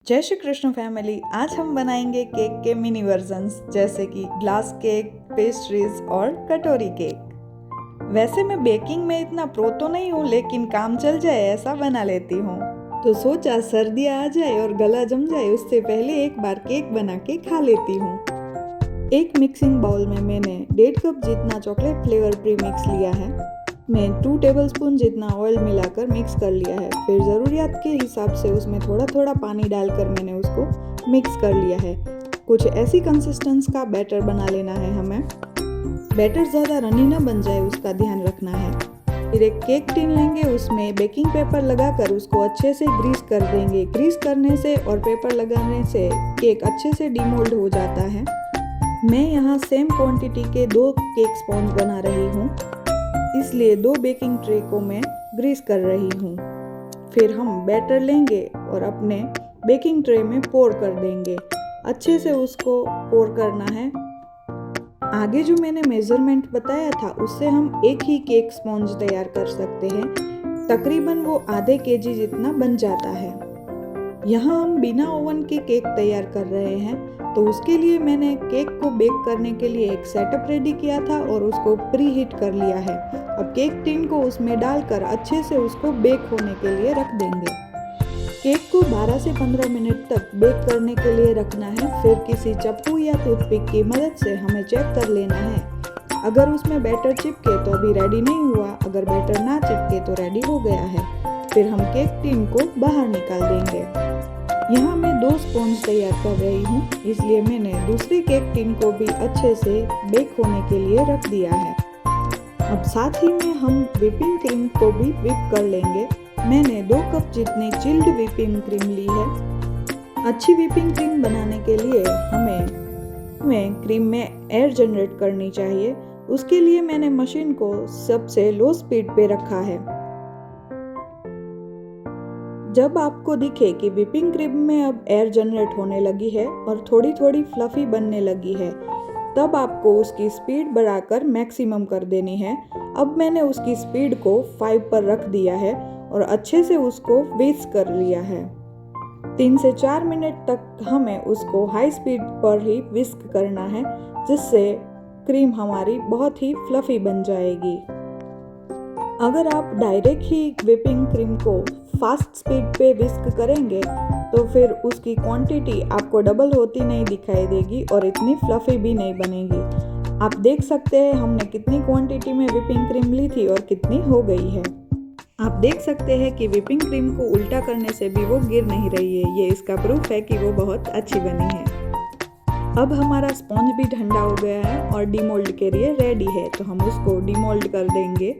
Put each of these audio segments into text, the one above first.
जय श्री कृष्ण फैमिली। आज हम बनाएंगे केक के मिनी वर्जन्स जैसे कि ग्लास केक, पेस्ट्रीज और कटोरी केक। वैसे मैं बेकिंग में इतना प्रो तो नहीं हूँ, लेकिन काम चल जाए ऐसा बना लेती हूँ। तो सोचा सर्दियाँ आ जाए और गला जम जाए उससे पहले एक बार केक बना के खा लेती हूँ। एक मिक्सिंग बाउल में मैंने 1.5 कप जितना चॉकलेट फ्लेवर प्री मिक्स लिया है। मैं 2 टेबलस्पून जितना ऑयल मिलाकर मिक्स कर लिया है। फिर ज़रूरियात के हिसाब से उसमें थोड़ा थोड़ा पानी डालकर मैंने उसको मिक्स कर लिया है। कुछ ऐसी कंसिस्टेंस का बैटर बना लेना है हमें। बैटर ज़्यादा रनी ना बन जाए उसका ध्यान रखना है। फिर एक केक टिन लेंगे, उसमें बेकिंग पेपर लगाकर उसको अच्छे से ग्रीस कर देंगे। ग्रीस करने से और पेपर लगाने से केक अच्छे से डीमोल्ड हो जाता है। मैं यहाँ सेम क्वांटिटी के 2 केक स्पॉन्ज बना रही हूँ, इसलिए 2 बेकिंग ट्रे को मैं ग्रीस कर रही हूँ। फिर हम बैटर लेंगे और अपने बेकिंग ट्रे में पोर कर देंगे। अच्छे से उसको पोर करना है। आगे जो मैंने मेजरमेंट बताया था उससे हम एक ही केक स्पॉन्ज तैयार कर सकते हैं। तकरीबन वो आधे केजी जितना बन जाता है। यहाँ हम बिना ओवन के केक तैयार कर रहे हैं, तो उसके लिए मैंने केक को बेक करने के लिए एक सेटअप रेडी किया था और उसको प्री हीट कर लिया है। अब केक टिन को उसमें डालकर अच्छे से उसको बेक होने के लिए रख देंगे। केक को 12 से 15 मिनट तक बेक करने के लिए रखना है। फिर किसी चप्पू या टूथपिक की मदद से हमें चेक कर लेना है। अगर उसमें बैटर चिपके तो अभी रेडी नहीं हुआ, अगर बैटर ना चिपके तो रेडी हो गया है। फिर हम केक टिन को बाहर निकाल देंगे। यहाँ मैं 2 स्पॉन्ज तैयार कर रही हूँ, इसलिए मैंने दूसरी केक टिन को भी अच्छे से बेक होने के लिए रख दिया है। अब साथ ही में हम व्हिपिंग क्रीम को भी व्हिप कर लेंगे। मैंने 2 कप जितनी चिल्ड व्हिपिंग क्रीम ली है। अच्छी व्हिपिंग क्रीम बनाने के लिए हमें क्रीम में एयर जनरेट करनी चाहिए। उसके लिए मैंने मशीन को सबसे लो स्पीड पे रखा है। जब आपको दिखे कि व्हिपिंग क्रीम में अब एयर जनरेट होने लगी है और थोड़ी थोड़ी फ्लफी बनने लगी है, तब आपको उसकी स्पीड बढ़ाकर मैक्सिमम कर देनी है। अब मैंने उसकी स्पीड को 5 पर रख दिया है और अच्छे से उसको विस्क कर लिया है। 3 से 4 मिनट तक हमें उसको हाई स्पीड पर ही विस्क करना है, जिससे क्रीम हमारी बहुत ही फ्लफी बन जाएगी। अगर आप डायरेक्ट ही व्हिपिंग क्रीम को फास्ट स्पीड पे विस्क करेंगे तो फिर उसकी क्वांटिटी आपको डबल होती नहीं दिखाई देगी और इतनी फ्लफी भी नहीं बनेगी। आप देख सकते हैं हमने कितनी क्वांटिटी में व्हिपिंग क्रीम ली थी और कितनी हो गई है। आप देख सकते हैं कि व्हिपिंग क्रीम को उल्टा करने से भी वो गिर नहीं रही है। ये इसका प्रूफ है कि वो बहुत अच्छी बनी है। अब हमारा स्पॉन्ज भी ठंडा हो गया है और डीमोल्ड के लिए रेडी है, तो हम उसको डीमोल्ड कर देंगे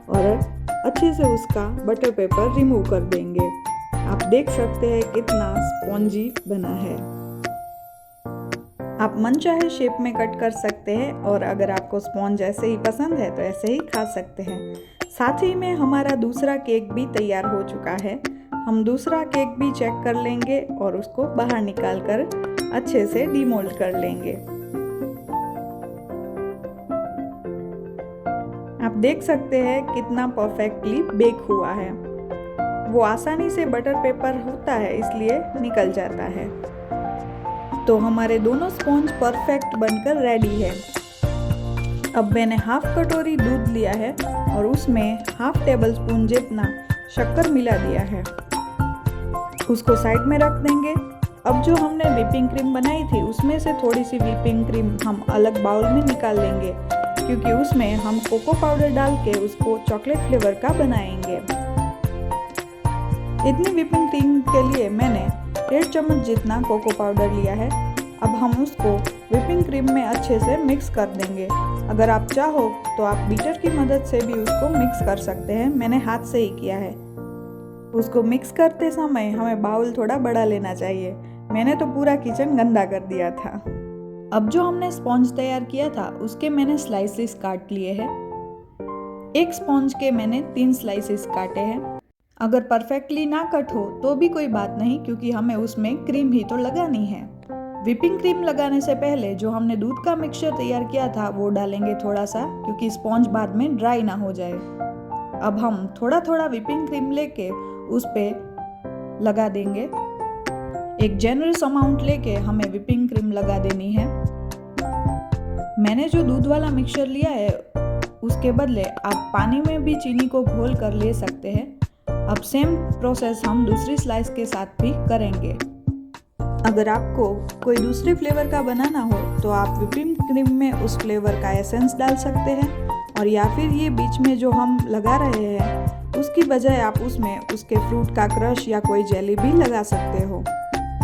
और अच्छे से उसका बटर पेपर रिमूव कर देंगे। आप देख सकते हैं कितना स्पॉन्जी बना है। आप मनचाहे शेप में कट कर सकते हैं और अगर आपको स्पॉन्ज ऐसे ही पसंद है तो ऐसे ही खा सकते हैं। साथ ही में हमारा दूसरा केक भी तैयार हो चुका है। हम दूसरा केक भी चेक कर लेंगे और उसको बाहर निकाल कर अच्छे से डीमोल्ड कर लेंगे। आप देख सकते हैं कितना परफेक्टली बेक हुआ है। वो आसानी से बटर पेपर होता है इसलिए निकल जाता है। तो हमारे दोनों स्पॉन्ज परफेक्ट बनकर रेडी है। अब मैंने हाफ कटोरी दूध लिया है और उसमें हाफ टेबल स्पून जितना शक्कर मिला दिया है। उसको साइड में रख देंगे। अब जो हमने व्हिपिंग क्रीम बनाई थी उसमें से थोड़ी सी व्हिपिंग क्रीम हम अलग बाउल में निकाल लेंगे, क्योंकि उसमें हम कोको पाउडर डाल के उसको चॉकलेट फ्लेवर का बनाएंगे। इतनी व्हिपिंग क्रीम के लिए मैंने 1.5 चम्मच जितना कोको पाउडर लिया है। अब हम उसको व्हिपिंग क्रीम में अच्छे से मिक्स कर देंगे। अगर आप चाहो तो आप बीटर की मदद से भी उसको मिक्स कर सकते हैं। मैंने हाथ से ही किया है। उसको मिक्स करते समय हमें बाउल थोड़ा बड़ा लेना चाहिए। मैंने तो पूरा किचन गंदा कर दिया था। अब जो हमने स्पॉन्ज तैयार किया था उसके मैंने स्लाइसेस काट लिए हैं। एक स्पॉन्ज के मैंने 3 स्लाइसेस काटे हैं। अगर परफेक्टली ना कट हो तो भी कोई बात नहीं, क्योंकि हमें उसमें क्रीम ही तो लगानी है। व्हिपिंग क्रीम लगाने से पहले जो हमने दूध का मिक्सचर तैयार किया था वो डालेंगे थोड़ा सा, क्योंकि स्पॉन्ज बाद में ड्राई ना हो जाए। अब हम थोड़ा थोड़ा व्हिपिंग क्रीम लेके उस पे लगा देंगे। एक जेनरस अमाउंट लेके हमें व्हिपिंग क्रीम लगा देनी है। मैंने जो दूध वाला मिक्सचर लिया है उसके बदले आप पानी में भी चीनी को घोल कर ले सकते हैं। अब सेम प्रोसेस हम दूसरी स्लाइस के साथ भी करेंगे। अगर आपको कोई दूसरे फ्लेवर का बनाना हो तो आप व्हिपिंग क्रीम में उस फ्लेवर का एसेंस डाल सकते हैं, और या फिर ये बीच में जो हम लगा रहे हैं उसकी बजाय आप उसमें उसके फ्रूट का क्रश या कोई जेली भी लगा सकते हो।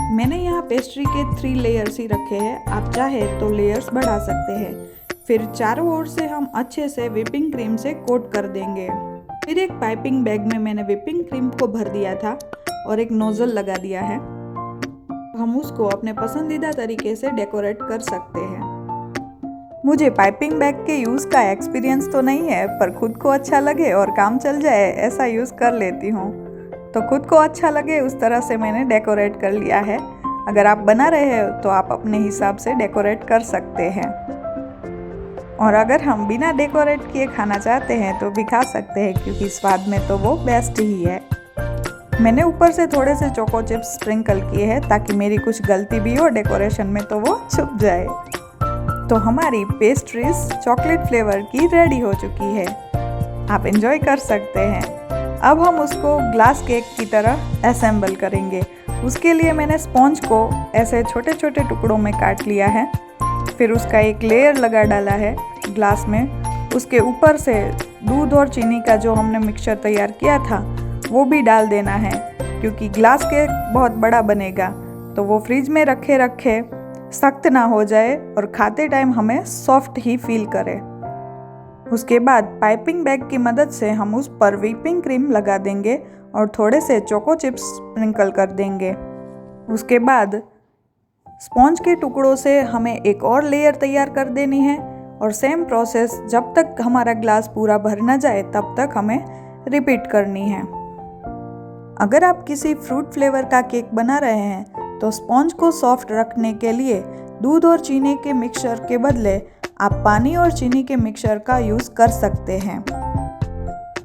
मैंने यहाँ पेस्ट्री के 3 लेयर्स ही रखे हैं, आप चाहे तो लेयर्स बढ़ा सकते हैं। फिर चारों ओर से हम अच्छे से व्हिपिंग क्रीम से कोट कर देंगे। फिर एक पाइपिंग बैग में मैंने व्हिपिंग क्रीम को भर दिया था और एक नोजल लगा दिया है। हम उसको अपने पसंदीदा तरीके से डेकोरेट कर सकते हैं। मुझे पाइपिंग बैग के यूज़ का एक्सपीरियंस तो नहीं है, पर खुद को अच्छा लगे और काम चल जाए ऐसा यूज़ कर लेती हूँ। तो खुद को अच्छा लगे उस तरह से मैंने डेकोरेट कर लिया है। अगर आप बना रहे हो तो आप अपने हिसाब से डेकोरेट कर सकते हैं, और अगर हम बिना डेकोरेट किए खाना चाहते हैं तो भी खा सकते हैं, क्योंकि स्वाद में तो वो बेस्ट ही है। मैंने ऊपर से थोड़े से चोको चिप्स स्प्रिंकल किए हैं ताकि मेरी कुछ गलती भी हो डेकोरेशन में तो वो छुप जाए। तो हमारी पेस्ट्रीज चॉकलेट फ्लेवर की रेडी हो चुकी है, आप एंजॉय कर सकते हैं। अब हम उसको ग्लास केक की तरह असेंबल करेंगे। उसके लिए मैंने स्पॉन्ज को ऐसे छोटे छोटे टुकड़ों में काट लिया है, फिर उसका एक लेयर लगा डाला है ग्लास में। उसके ऊपर से दूध और चीनी का जो हमने मिक्सचर तैयार किया था वो भी डाल देना है, क्योंकि ग्लास केक बहुत बड़ा बनेगा तो वो फ्रिज में रखे रखे सख्त ना हो जाए और खाते टाइम हमें सॉफ्ट ही फील करे। उसके बाद पाइपिंग बैग की मदद से हम उस पर व्हिपिंग क्रीम लगा देंगे और थोड़े से चोको चिप्स स्प्रिंकल कर देंगे। उसके बाद स्पॉन्ज के टुकड़ों से हमें एक और लेयर तैयार कर देनी है, और सेम प्रोसेस जब तक हमारा ग्लास पूरा भर ना जाए तब तक हमें रिपीट करनी है। अगर आप किसी फ्रूट फ्लेवर का केक बना रहे हैं तो स्पॉन्ज को सॉफ्ट रखने के लिए दूध और चीनी के मिक्सचर के बदले आप पानी और चीनी के मिक्सचर का यूज़ कर सकते हैं।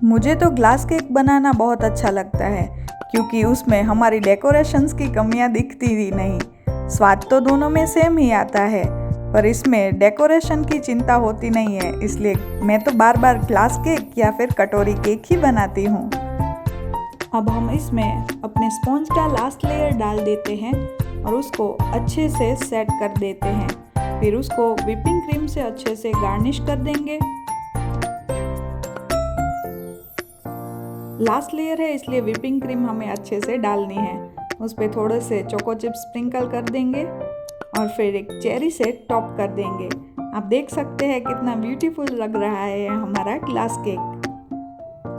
मुझे तो ग्लास केक बनाना बहुत अच्छा लगता है, क्योंकि उसमें हमारी डेकोरेशंस की कमियां दिखती ही नहीं। स्वाद तो दोनों में सेम ही आता है, पर इसमें डेकोरेशन की चिंता होती नहीं है, इसलिए मैं तो बार बार ग्लास केक या फिर कटोरी केक ही बनाती हूँ। अब हम इसमें अपने स्पॉन्ज का लास्ट लेयर डाल देते हैं और उसको अच्छे से सेट कर देते हैं। फिर उसको व्हिपिंग क्रीम से अच्छे से गार्निश कर देंगे। लास्ट लेयर है इसलिए व्हिपिंग क्रीम हमें अच्छे से डालनी है। उस पर थोड़े से चोको चिप्स स्प्रिंकल कर देंगे और फिर एक चेरी से टॉप कर देंगे। आप देख सकते हैं कितना ब्यूटीफुल लग रहा है हमारा ग्लास केक।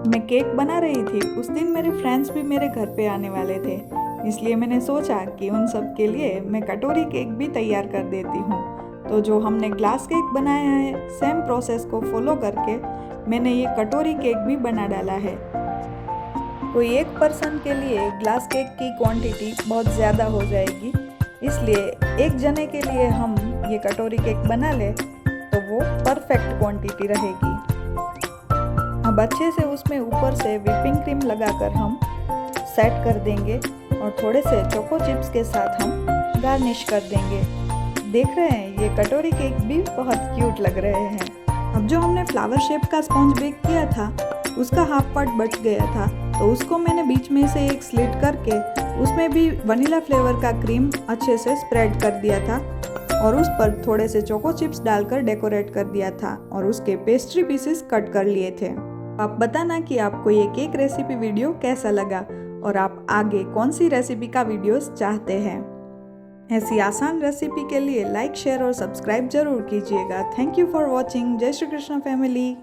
मैं केक बना रही थी, उस दिन मेरे फ्रेंड्स भी मेरे घर पे आने वाले थे, इसलिए मैंने सोचा कि उन सब के लिए मैं कटोरी केक भी तैयार कर देती हूँ। तो जो हमने ग्लास केक बनाया है सेम प्रोसेस को फॉलो करके मैंने ये कटोरी केक भी बना डाला है। कोई एक पर्सन के लिए ग्लास केक की क्वांटिटी बहुत ज़्यादा हो जाएगी, इसलिए एक जने के लिए हम ये कटोरी केक बना ले तो वो परफेक्ट क्वांटिटी रहेगी। अब अच्छे से उसमें ऊपर से व्हिपिंग क्रीम लगाकर हम सेट कर देंगे और थोड़े से चोको चिप्स के साथ हम गार्निश कर देंगे। देख रहे हैं ये कटोरी केक भी बहुत क्यूट लग रहे हैं। अब जो हमने फ्लावर शेप का स्पॉन्ज बेक किया था उसका हाफ पार्ट बच गया था, तो उसको मैंने बीच में से एक स्लिट करके उसमें भी वनीला फ्लेवर का क्रीम अच्छे से स्प्रेड कर दिया था और उस पर थोड़े से चोको चिप्स डालकर डेकोरेट कर दिया था और उसके पेस्ट्री पीसेस कट कर लिए थे। आप बताना कि आपको ये केक रेसिपी वीडियो कैसा लगा और आप आगे कौन सी रेसिपी का वीडियोस चाहते हैं। ऐसी आसान रेसिपी के लिए लाइक, शेयर और सब्सक्राइब जरूर कीजिएगा। Thank you for watching. जय श्री कृष्ण फैमिली।